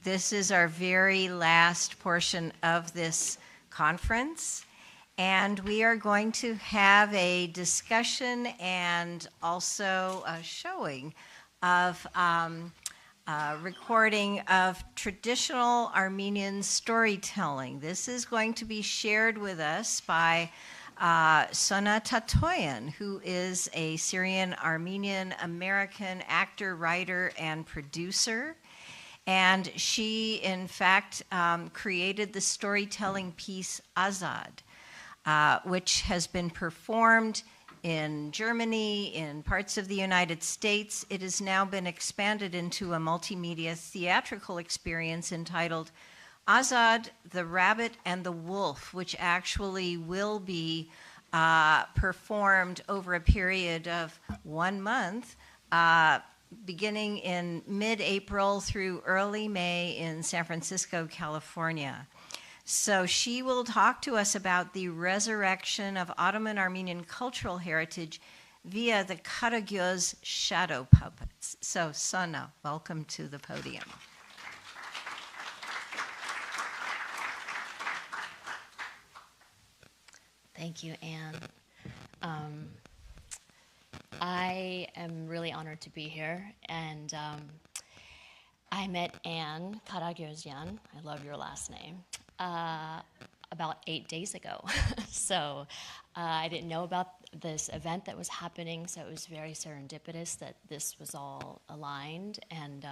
This is our very last portion of this conference, and we are going to have a discussion and also a showing of recording of traditional Armenian storytelling. This is going to be shared with us by Sona Tatoyan, who is a Syrian Armenian American actor, writer, and producer. And she, in fact, created the storytelling piece AZAD, which has been performed in Germany, in parts of the United States. It has now been expanded into a multimedia theatrical experience entitled AZAD, the Rabbit and the Wolf, which actually will be performed over a period of 1 month, beginning in mid-April through early May in San Francisco, California. So she will talk to us about the resurrection of Ottoman Armenian cultural heritage via the Karagöz shadow puppets. So Sona, welcome to the podium. Thank you, Anne. I am really honored to be here, and I met Anne Karagözian, I love your last name, about 8 days ago. So I didn't know about this event that was happening, so it was very serendipitous that this was all aligned. And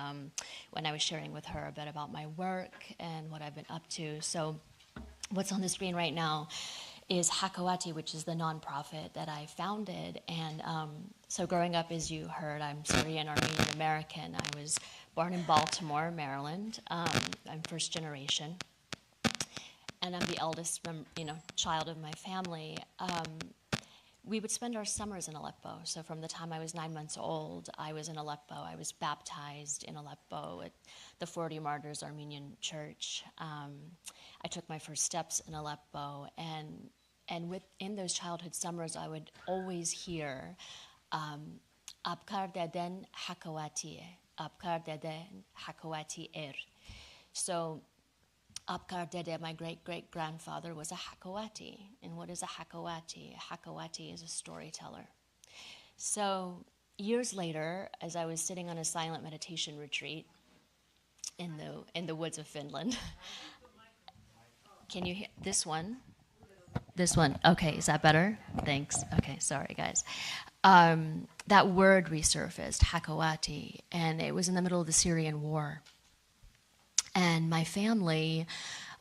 when I was sharing with her a bit about my work and what I've been up to, so what's on the screen right now is Hakawati, which is the nonprofit that I founded. And so growing up, as you heard, I'm Syrian Armenian American. I was born in Baltimore, Maryland. I'm first generation. And I'm the eldest child of my family. We would spend our summers in Aleppo. So from the time I was 9 months old, I was in Aleppo. I was baptized in Aleppo at the 40 Martyrs Armenian Church. I took my first steps in Aleppo, and within those childhood summers, I would always hear Abkar Knadjian Hakawati, Abkar Knadjian Hakawati So Abkar Dede, my great-great-grandfather, was a Hakawati. And what is a Hakawati? A Hakawati is a storyteller. So years later, as I was sitting on a silent meditation retreat in the woods of Finland, can you hear this one? This one. Okay, is that better? Thanks. Okay, sorry, guys. That word resurfaced, Hakawati, and it was in the middle of the Syrian war. And my family,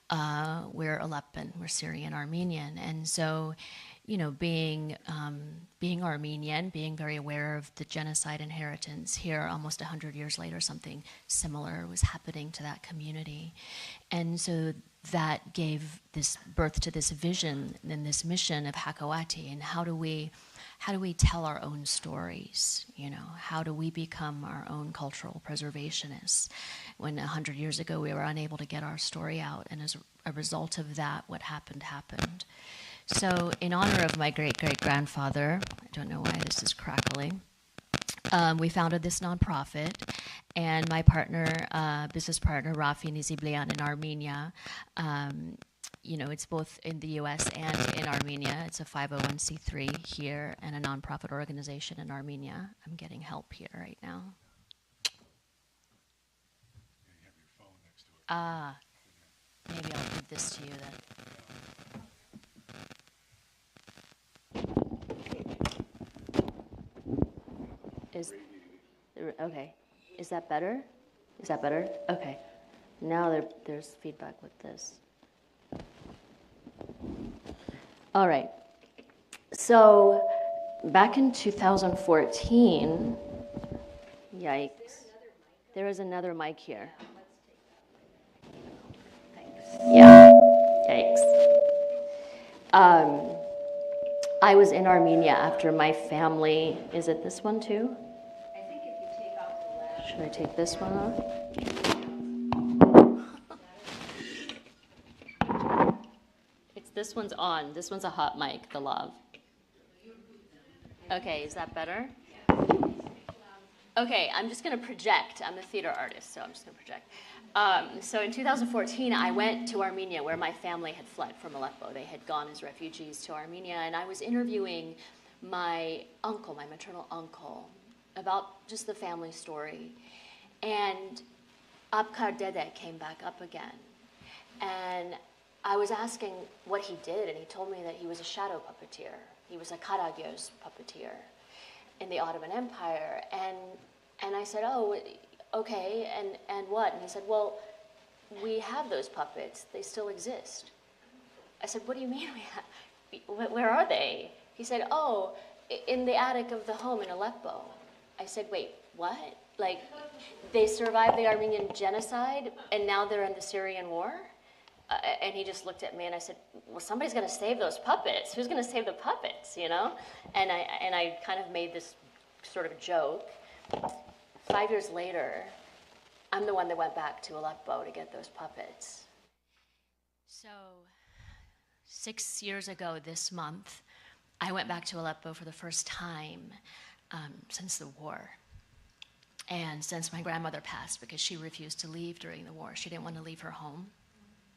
we're Aleppan, we're Syrian Armenian, and so, being Armenian, being very aware of the genocide inheritance here, almost 100 years later, something similar was happening to that community, and so that gave this birth to this vision and this mission of Hakawati. And how do we tell our own stories? How do we become our own cultural preservationists? When 100 years ago we were unable to get our story out, and as a result of that, what happened. So in honor of my great-great-grandfather, I don't know why this is crackling, we founded this nonprofit, and my business partner, Rafi Niziblian in Armenia, it's both in the U.S. and in Armenia. It's a 501c3 here and a nonprofit organization in Armenia. I'm getting help here right now. You have your phone next to it. Maybe I'll give this to you then. Okay. Is that better? Is that better? Okay. Now there's feedback with this. All right. So back in 2014, yikes. There is another mic here. Yeah, yikes. I was in Armenia after my family, is it this one too? I think if you take off the last. Should I take this one off? This one's on. This one's a hot mic, the lav. Okay, is that better? Okay, I'm just going to project. I'm a theater artist, so I'm just going to project. So in 2014, I went to Armenia, where my family had fled from Aleppo. They had gone as refugees to Armenia, and I was interviewing my uncle, my maternal uncle, about just the family story. And Abkar Dede came back up again. And I was asking what he did, and he told me that he was a shadow puppeteer. He was a Karagöz puppeteer in the Ottoman Empire. And I said, oh, okay, and what? And he said, well, we have those puppets. They still exist. I said, what do you mean we have? Where are they? He said, oh, in the attic of the home in Aleppo. I said, wait, what? Like, they survived the Armenian genocide, and now they're in the Syrian war? And he just looked at me, and I said, well, somebody's going to save those puppets. Who's going to save the puppets, you know? And I kind of made this sort of joke. 5 years later, I'm the one that went back to Aleppo to get those puppets. So 6 years ago this month, I went back to Aleppo for the first time since the war. And since my grandmother passed, because she refused to leave during the war. She didn't want to leave her home.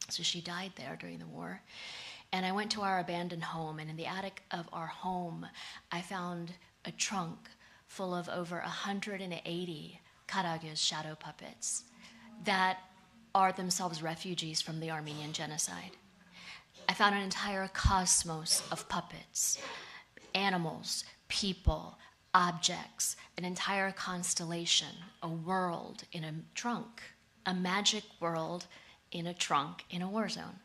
So she died there during the war. And I went to our abandoned home, and in the attic of our home, I found a trunk full of over 180 Karagöz shadow puppets that are themselves refugees from the Armenian genocide. I found an entire cosmos of puppets, animals, people, objects, an entire constellation, a world in a trunk, a magic world in a trunk in a war zone.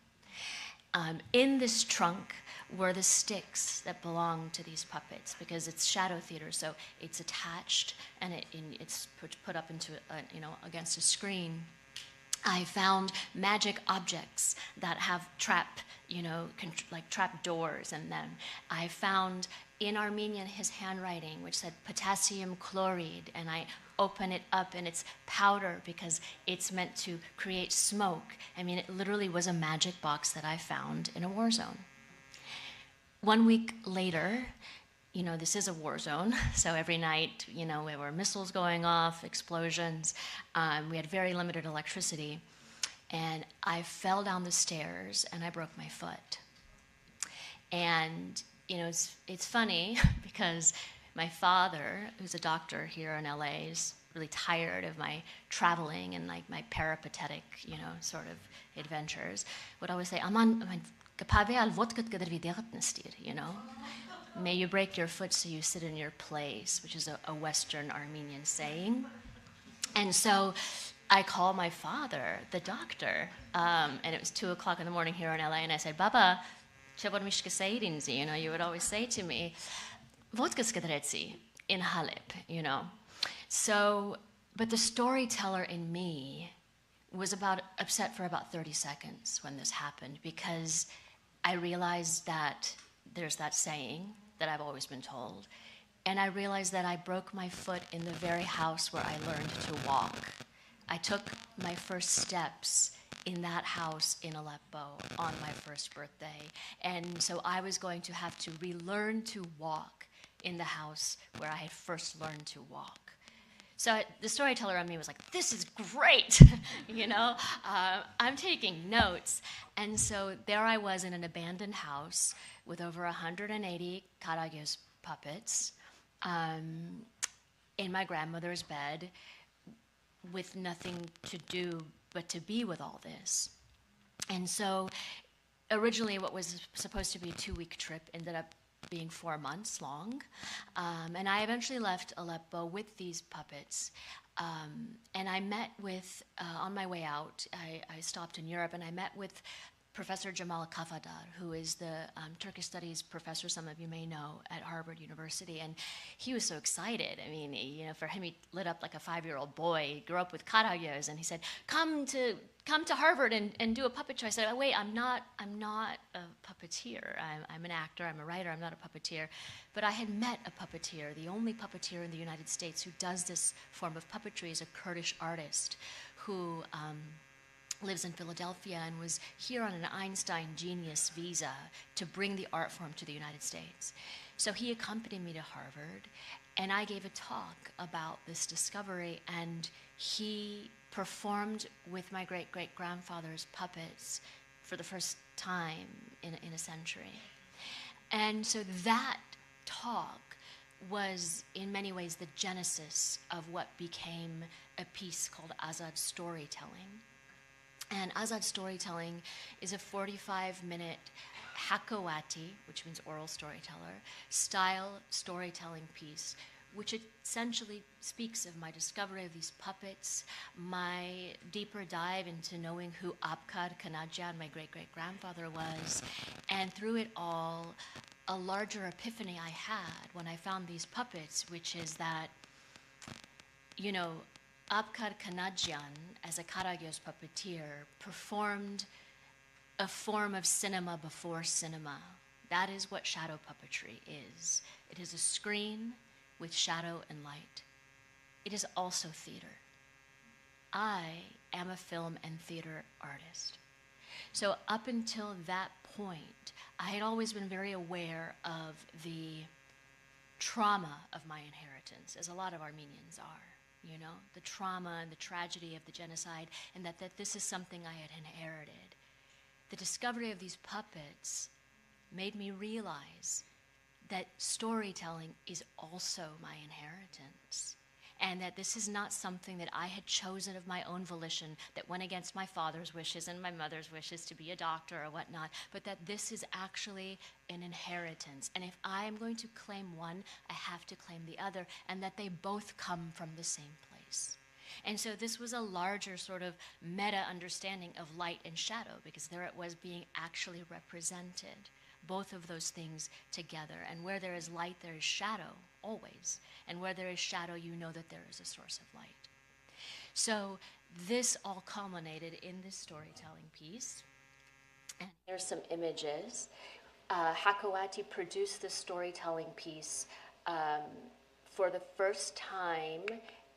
In this trunk were the sticks that belong to these puppets, because it's shadow theater, so it's attached and it's put up into against a screen. I found magic objects that have trap doors in them. I found in Armenian his handwriting, which said potassium chloride, and I open it up and it's powder because it's meant to create smoke. I mean, it literally was a magic box that I found in a war zone. 1 week later, this is a war zone, so every night, there were missiles going off, explosions. We had very limited electricity, and I fell down the stairs and I broke my foot. And it's funny because my father, who's a doctor here in LA, is really tired of my traveling and like my peripatetic, sort of adventures, would always say, may you break your foot so you sit in your place, which is a Western Armenian saying. And so I called my father, the doctor, and it was 2 o'clock in the morning here in LA, and I said, Baba, you would always say to me, in Halep, So, but the storyteller in me was upset for about 30 seconds when this happened, because I realized that there's that saying that I've always been told, and I realized that I broke my foot in the very house where I learned to walk. I took my first steps in that house in Aleppo on my first birthday, and so I was going to have to relearn to walk in the house where I had first learned to walk. So the storyteller on me was like, this is great, I'm taking notes. And so there I was in an abandoned house with over 180 Karagöz puppets in my grandmother's bed with nothing to do but to be with all this. And so originally what was supposed to be a 2-week trip ended up being 4 months long. And I eventually left Aleppo with these puppets. And I met with, on my way out, I stopped in Europe and I met with Professor Jamal Kafadar, who is the Turkish Studies professor, some of you may know, at Harvard University. And he was so excited. I mean, for him, he lit up like a 5-year-old boy. He grew up with Karagöz, and he said, come to Harvard and do a puppet show. I said, oh, wait, I'm not a puppeteer. I'm an actor, I'm a writer, I'm not a puppeteer. But I had met a puppeteer. The only puppeteer in the United States who does this form of puppetry is a Kurdish artist who lives in Philadelphia and was here on an Einstein Genius visa to bring the art form to the United States. So he accompanied me to Harvard, And I gave a talk about this discovery, and he performed with my great-great-grandfather's puppets for the first time in a century. And so that talk was in many ways the genesis of what became a piece called AZAD storytelling. And AZAD storytelling is a 45-minute Hakawati, which means oral storyteller, style storytelling piece, which essentially speaks of my discovery of these puppets, my deeper dive into knowing who Abkar Knadjian, my great-great-grandfather, was, and through it all, a larger epiphany I had when I found these puppets, which is that, you know, Abkar Knadjian, as a Karagöz puppeteer, performed a form of cinema before cinema. That is what shadow puppetry is. It is a screen with shadow and light. It is also theater. I am a film and theater artist. So up until that point, I had always been very aware of the trauma of my inheritance, as a lot of Armenians are, you know, the trauma and the tragedy of the genocide, and that this is something I had inherited. The discovery of these puppets made me realize that storytelling is also my inheritance, and that this is not something that I had chosen of my own volition, that went against my father's wishes and my mother's wishes to be a doctor or whatnot, but that this is actually an inheritance. And if I am going to claim one, I have to claim the other, and that they both come from the same place. And so this was a larger sort of meta understanding of light and shadow, because there it was being actually represented, both of those things together. And where there is light, there is shadow, always. And where there is shadow, you know that there is a source of light. So this all culminated in this storytelling piece. And here's some images. Hakawati produced this storytelling piece for the first time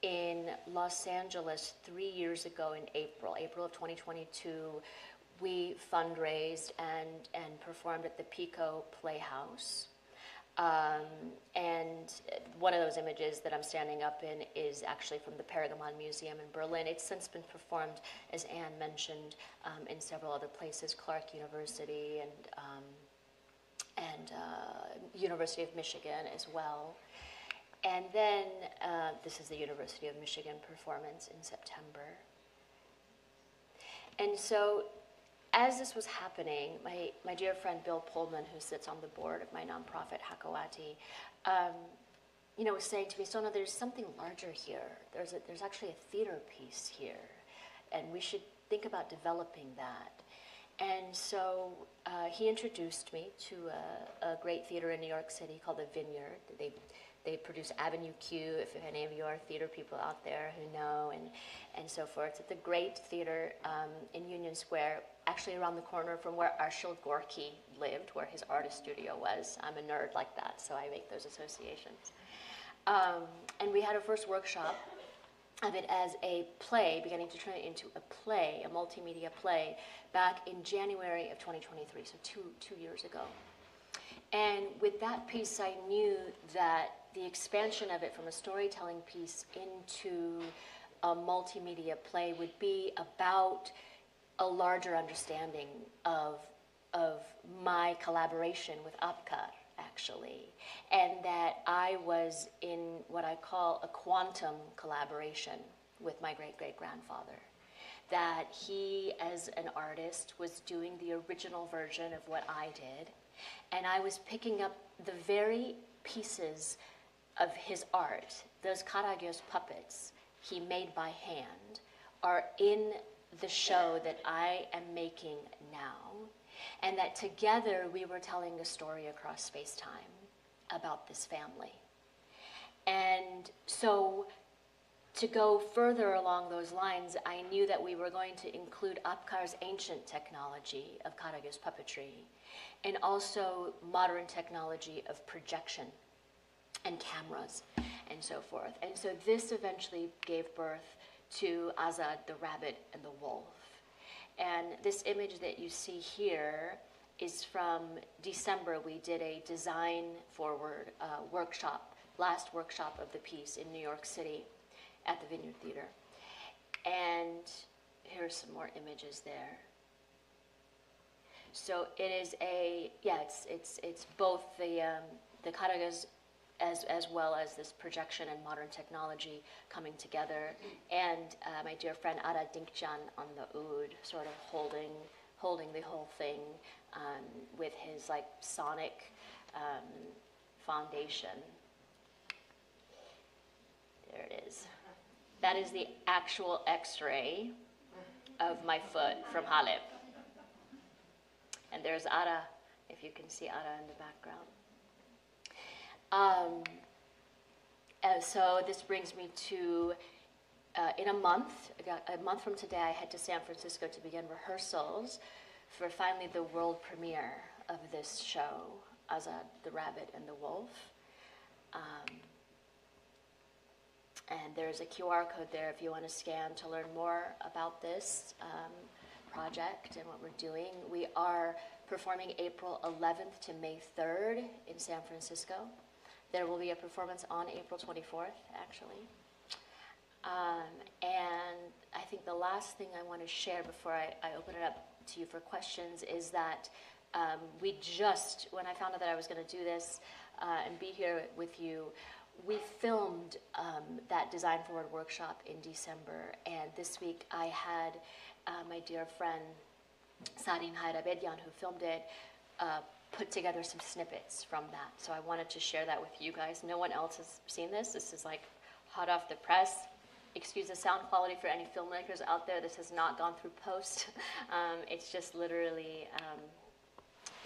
in Los Angeles 3 years ago in April of 2022. We fundraised and performed at the Pico Playhouse. And one of those images that I'm standing up in is actually from the Pergamon Museum in Berlin. It's since been performed, as Anne mentioned, in several other places, Clark University and University of Michigan as well. And then this is the University of Michigan performance in September. And so as this was happening, my dear friend Bill Pullman, who sits on the board of my nonprofit Hakawati, you know, was saying to me, Sona, there's something larger here. There's actually a theater piece here, and we should think about developing that. And so he introduced me to a great theater in New York City called the Vineyard. They produce Avenue Q, if any of you are theater people out there who know, and so forth. It's a great theater in Union Square, actually around the corner from where Arshil Gorky lived, where his artist studio was. I'm a nerd like that, so I make those associations. And we had a first workshop of it as a play, beginning to turn it into a play, a multimedia play, back in January of 2023, so two years ago. And with that piece, I knew that the expansion of it from a storytelling piece into a multimedia play would be about a larger understanding of my collaboration with Abkar, actually, and that I was in what I call a quantum collaboration with my great-great-grandfather. That he, as an artist, was doing the original version of what I did, and I was picking up the very pieces of his art. Those Karagöz puppets he made by hand are in the show that I am making now, and that together we were telling a story across space-time about this family. And so to go further along those lines, I knew that we were going to include Abkar's ancient technology of Karagöz puppetry, and also modern technology of projection and cameras and so forth. And so this eventually gave birth to AZAD, the rabbit and the wolf. And this image that you see here is from December. We did a design forward workshop last workshop of the piece in New York City at the Vineyard Theater. And here's some more images there. So it is it's both the Karagöz as well as this projection and modern technology coming together, and my dear friend Abkar Knadjian on the oud, sort of holding the whole thing with his like sonic foundation. There it is. That is the actual X-ray of my foot from Halep. And there's Ara, if you can see Ara in the background. So this brings me to, in a month from today, I head to San Francisco to begin rehearsals for finally the world premiere of this show, AZAD, the Rabbit and the Wolf. And there's a QR code there if you want to scan to learn more about this project and what we're doing. We are performing April 11th to May 3rd in San Francisco. There will be a performance on April 24th, actually. And I think the last thing I want to share before I open it up to you for questions is that when I found out that I was going to do this and be here with you, we filmed that Design Forward workshop in December, and this week I had my dear friend Sarin Hayrabeddyan, who filmed it, put together some snippets from that. So I wanted to share that with you guys. No one else has seen this. This is like hot off the press. Excuse the sound quality for any filmmakers out there. This has not gone through post. It's just literally,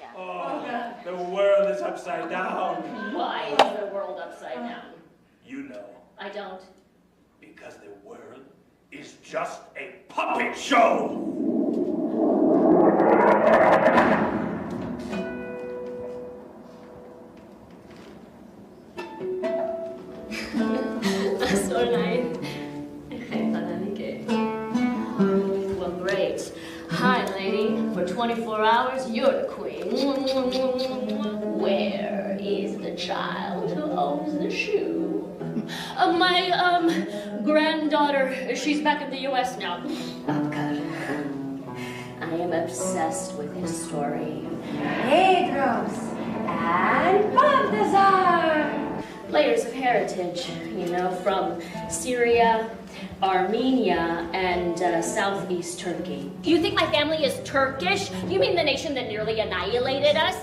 yeah. Oh, the world is upside down. Why is the world upside down? You know. I don't. Because the world is just a puppet show. Well, great. Hi, lady. For 24 hours, you're the queen. Where is the child who owns the shoe? My granddaughter. She's back in the U.S. now. Abkar. I am obsessed with his story. Pedros and Balthazar. Layers of heritage, you know, from Syria, Armenia, and southeast Turkey. You think my family is Turkish? You mean the nation that nearly annihilated us?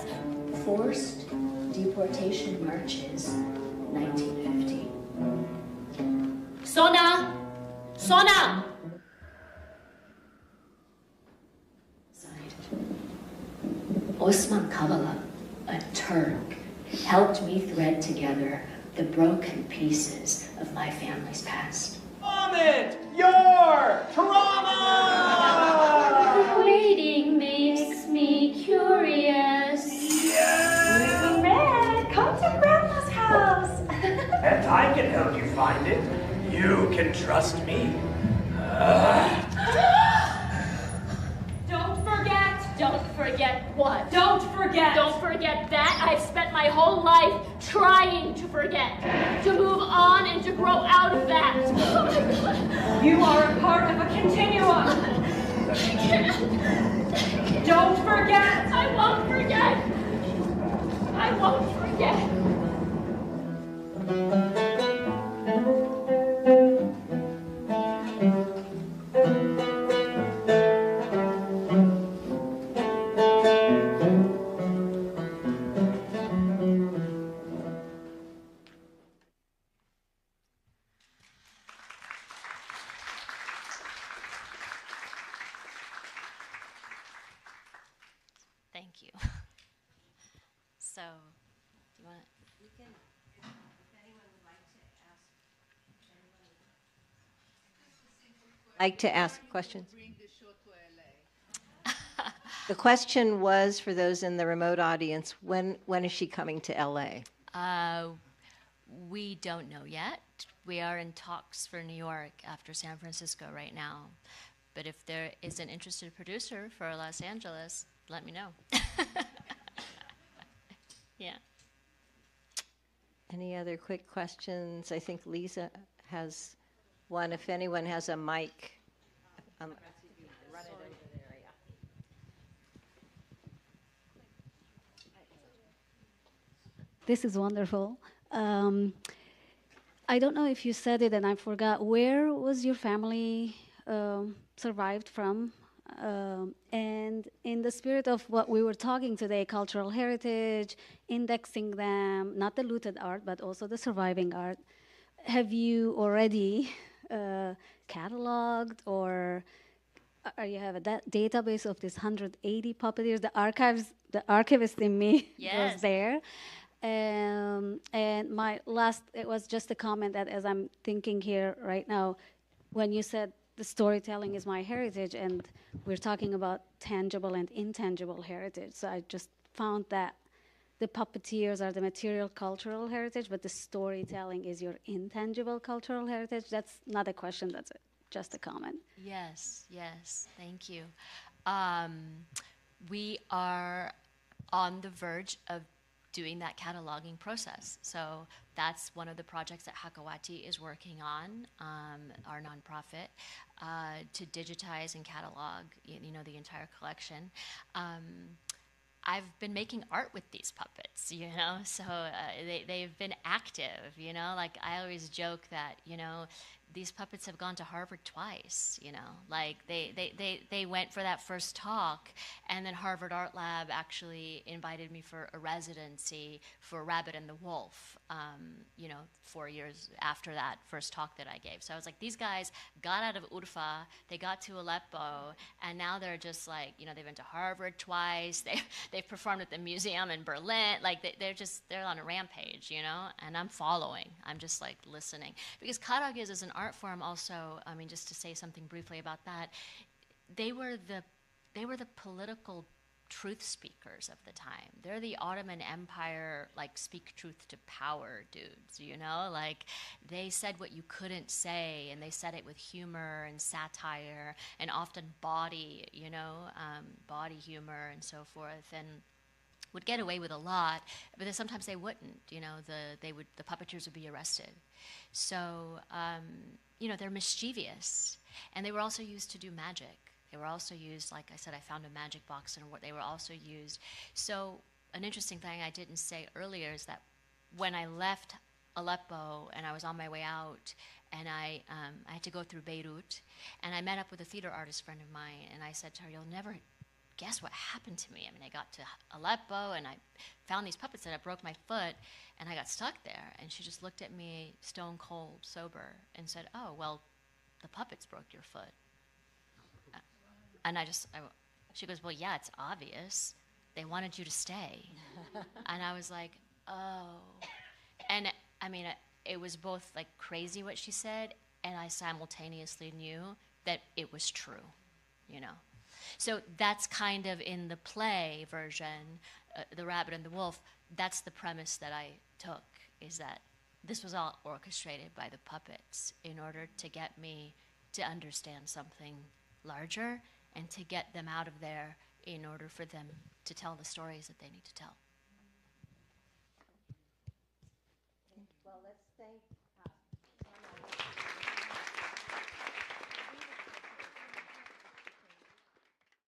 Forced deportation marches, 1950. Sona! Sona! Signed. Osman Kavala, a Turk, helped me thread together the broken pieces of my family's past. Vomit your trauma! Waiting makes me curious. Yes! Red, come to Grandma's house. And I can help you find it. You can trust me. Don't forget what? Don't forget that I've spent my whole life trying to forget, to move on and to grow out of that. You are a part of a continuum. Don't forget. I won't forget. I won't forget. Thank you. So, do you want? We can, if anyone would like to ask questions. The question was, for those in the remote audience, when is she coming to LA? We don't know yet. We are in talks for New York after San Francisco right now. But if there is an interested producer for Los Angeles, let me know. Yeah. Any other quick questions? I think Lisa has one. If anyone has a mic, run it over there. Yeah. This is wonderful. I don't know if you said it and I forgot. Where was your family survived from? And in the spirit of what we were talking today, cultural heritage, indexing them, not the looted art, but also the surviving art, have you already cataloged or you have a database of this 180 puppeteers? The archivist in me Yes. was there. And my last, it was just a comment that as I'm thinking here right now, when you said the storytelling is my heritage, and we're talking about tangible and intangible heritage, so I just found that the puppeteers are the material cultural heritage, but the storytelling is your intangible cultural heritage. That's not a question, that's just a comment. Yes, yes, thank you. We are on the verge of doing that cataloging process. So that's one of the projects that Hakawati is working on, our nonprofit, to digitize and catalog, the entire collection. I've been making art with these puppets, so they've been active, like I always joke that, these puppets have gone to Harvard twice, like they went for that first talk, and then Harvard Art Lab actually invited me for a residency for Rabbit and the Wolf, 4 years after that first talk that I gave. So I was like, these guys got out of Urfa, they got to Aleppo, and now they're just like, they've been to Harvard twice, they've performed at the museum in Berlin, like they're on a rampage, and I'm following, I'm just like listening. Because Karagöz is an art form also, just to say something briefly about that, they were the political truth speakers of the time. They're the Ottoman Empire, like, speak truth to power dudes, like they said what you couldn't say, and they said it with humor and satire and often body, body humor and so forth, and would get away with a lot, but then sometimes they wouldn't, the puppeteers would be arrested. So, they're mischievous, and they were also used to do magic. They were also used, like I said, I found a magic box, and what they were also used. So an interesting thing I didn't say earlier is that when I left Aleppo and I was on my way out, and I had to go through Beirut, and I met up with a theater artist friend of mine, and I said to her, "You'll never guess what happened to me." I got to Aleppo, and I found these puppets, and I broke my foot, and I got stuck there. And she just looked at me stone cold sober and said, "Oh, well, the puppets broke your foot." And she goes, "Well, yeah, it's obvious. They wanted you to stay." And I was like, "Oh." And it was both like crazy what she said, and I simultaneously knew that it was true, So that's kind of in the play version, The Rabbit and the Wolf, that's the premise that I took, is that this was all orchestrated by the puppets in order to get me to understand something larger and to get them out of there in order for them to tell the stories that they need to tell. Well, let's thank